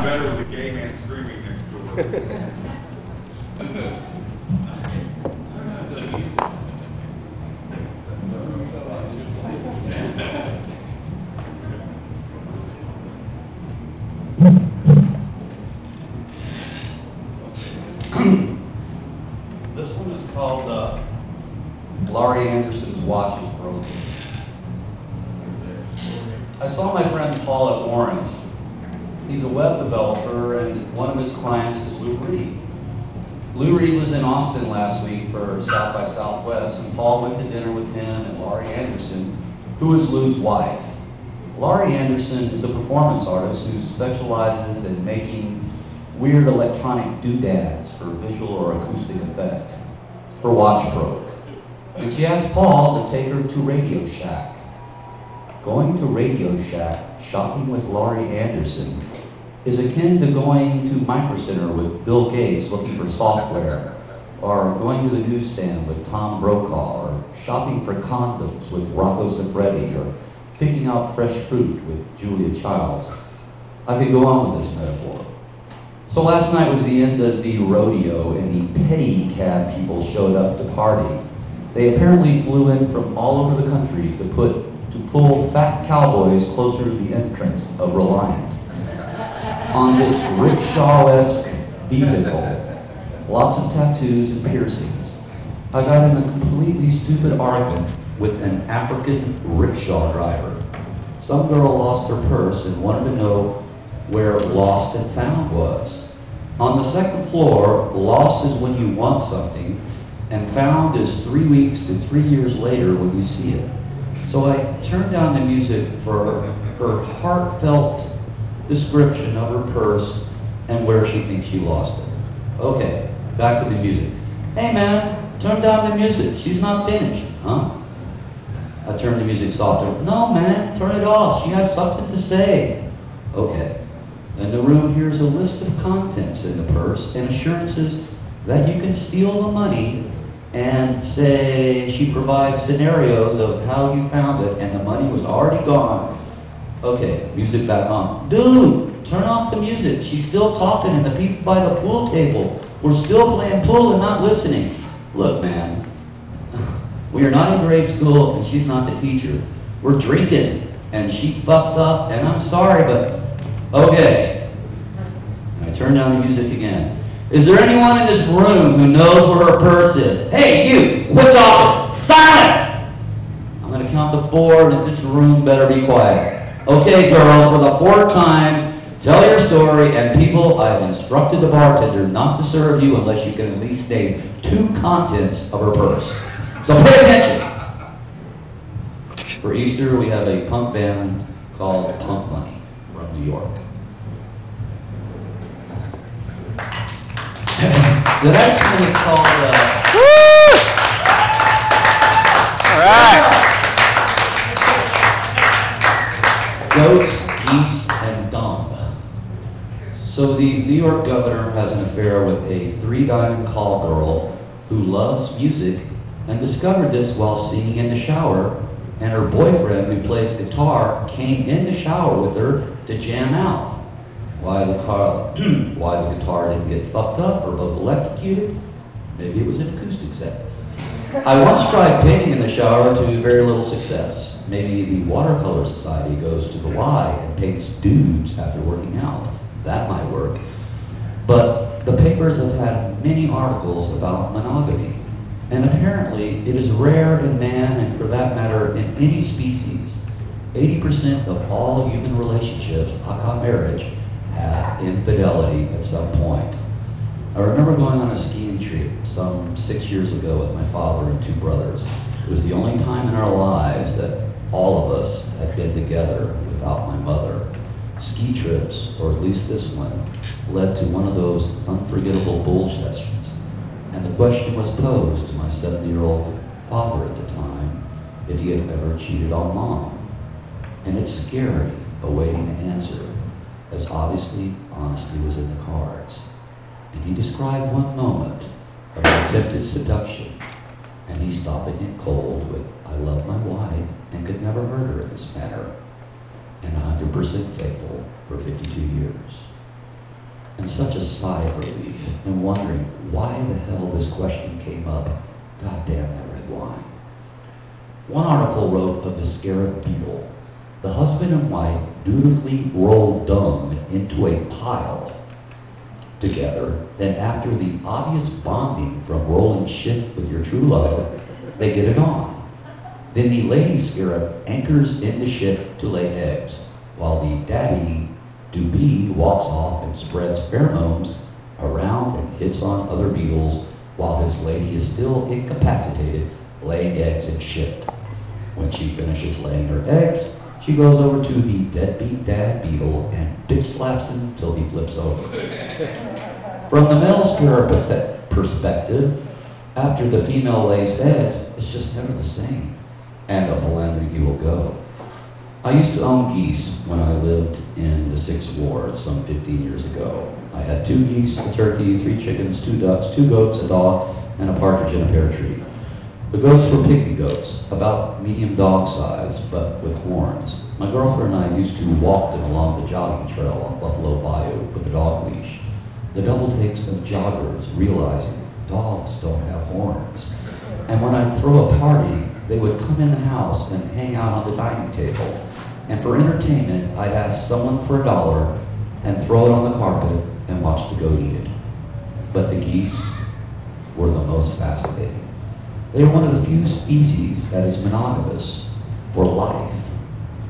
better with the gay man screaming next door. This one is called Laurie Anderson's Watch is Broken. I saw my friend Paul at Warren's. He's a web developer, and one of his clients is Lou Reed. Lou Reed was in Austin last week for South by Southwest, and Paul went to dinner with him and Laurie Anderson, who is Lou's wife. Laurie Anderson is a performance artist who specializes in making weird electronic doodads for visual or acoustic effect. Her watch broke, and she asked Paul to take her to Radio Shack. Going to Radio Shack shopping with Laurie Anderson is akin to going to Micro Center with Bill Gates looking for software, or going to the newsstand with Tom Brokaw, or shopping for condoms with Rocco Siffredi, or picking out fresh fruit with Julia Childs. I could go on with this metaphor. So last night was the end of the rodeo, and the pedicab people showed up to party. They apparently flew in from all over the country to pull fat cowboys closer to the entrance of Reliant on this rickshaw-esque vehicle. Lots of tattoos and piercings. I got in a completely stupid argument with an African rickshaw driver. Some girl lost her purse and wanted to know where lost and found was. On the second floor, lost is when you want something, and found is 3 weeks to 3 years later when you see it. So I turned down the music for her heartfelt description of her purse and where she thinks she lost it. Okay, back to the music. Hey man, turn down the music. She's not finished, huh? I turned the music softer. No man, turn it off. She has something to say. Okay. And the room hears a list of contents in the purse and assurances that you can steal the money, and say she provides scenarios of how you found it and the money was already gone. Okay, music back on. Dude, turn off the music. She's still talking and the people by the pool table were still playing pool and not listening. Look man, we are not in grade school and she's not the teacher. We're drinking and she fucked up and I'm sorry, but okay. And I turn down the music again. Is there anyone in this room who knows where her purse is? Hey, you! Quit talking! Silence! I'm going to count to 4 and this room better be quiet. Okay, girl, for the 4th time, tell your story, and people, I have instructed the bartender not to serve you unless you can at least name 2 contents of her purse. So pay attention! For Easter, we have a punk band called Punk Money from New York. The next one is called, Woo! All right. Goats, Geese, and Dung. So the New York governor has an affair with a 3-diamond call girl who loves music and discovered this while singing in the shower, and her boyfriend who plays guitar came in the shower with her to jam out. Why the guitar didn't get fucked up or both electrocuted? Maybe it was an acoustic set. I once tried painting in the shower to very little success. Maybe the Watercolor Society goes to the Y and paints dudes after working out. That might work. But the papers have had many articles about monogamy. And apparently it is rare in man, and for that matter in any species. 80% of all human relationships, aka marriage, have infidelity at some point. I remember going on a skiing trip some 6 years ago with my father and 2 brothers. It was the only time in our lives that all of us had been together without my mother. Ski trips, or at least this one, led to one of those unforgettable bull sessions. And the question was posed to my 70-year-old father at the time if he had ever cheated on mom. And it's scary awaiting an answer, as obviously honesty was in the cards. And he described one moment of attempted seduction, and he stopping it cold with, I love my wife and could never hurt her in this manner, and 100% faithful for 52 years. such a sigh of relief and wondering why the hell this question came up. God damn that red wine. One article wrote of the scarab beetle. The husband and wife dutifully roll dung into a pile together, then after the obvious bonding from rolling shit with your true love, they get it on. Then the lady scarab anchors in the shit to lay eggs, while the daddy to-be walks off and spreads pheromones around and hits on other beetles while his lady is still incapacitated, laying eggs and shit. When she finishes laying her eggs, she goes over to the deadbeat dad beetle and bitch slaps him till he flips over. From the male scarab perspective, after the female lays eggs, it's just never the same. And a philandering will go. I used to own geese when I lived in the 6th Ward some 15 years ago. I had 2 geese, a turkey, 3 chickens, 2 ducks, 2 goats, a dog, and a partridge in a pear tree. The goats were pygmy goats, about medium dog size, but with horns. My girlfriend and I used to walk them along the jogging trail on Buffalo Bayou with a dog leash. The double takes of joggers realizing dogs don't have horns. And when I'd throw a party, they would come in the house and hang out on the dining table. And for entertainment, I'd ask someone for $1 and throw it on the carpet and watch the goat eat it. But the geese were the most fascinating. They are one of the few species that is monogamous for life.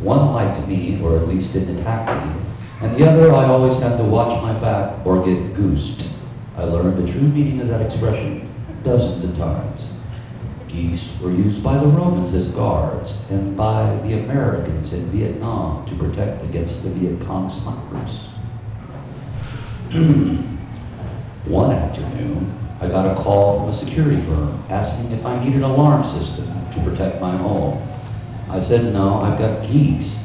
One liked me, or at least didn't attack me, and the other I always had to watch my back or get goosed. I learned the true meaning of that expression dozens of times. Geese were used by the Romans as guards and by the Americans in Vietnam to protect against the Viet Cong snipers. One afternoon, I got a call from a security firm asking if I needed an alarm system to protect my home. I said, no, I've got geese.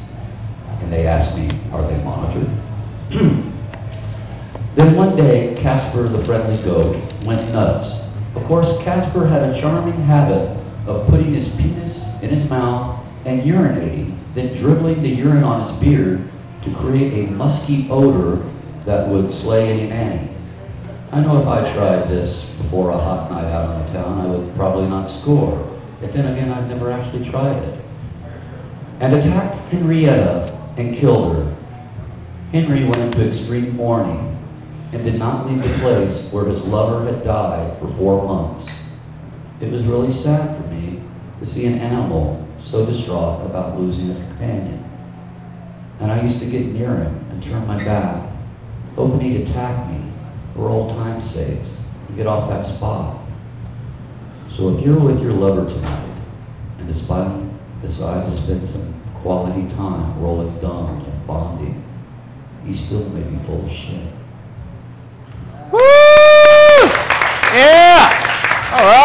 And they asked me, are they monitored? Then one day, Casper the friendly goat went nuts. Of course, Casper had a charming habit of putting his penis in his mouth and urinating, then dribbling the urine on his beard to create a musky odor that would slay any nanny. I know if I tried this before a hot night out on the town, I would probably not score. But then again, I've never actually tried it. And attacked Henrietta and killed her. Henry went into extreme mourning and did not leave the place where his lover had died for 4 months. It was really sad for me to see an animal so distraught about losing a companion. And I used to get near him and turn my back, hoping he'd attack me for old time's sake and get off that spot. So if you're with your lover tonight and decide to spend some quality time rolling dung and bonding, he still may be full of shit. Woo! Yeah! All right.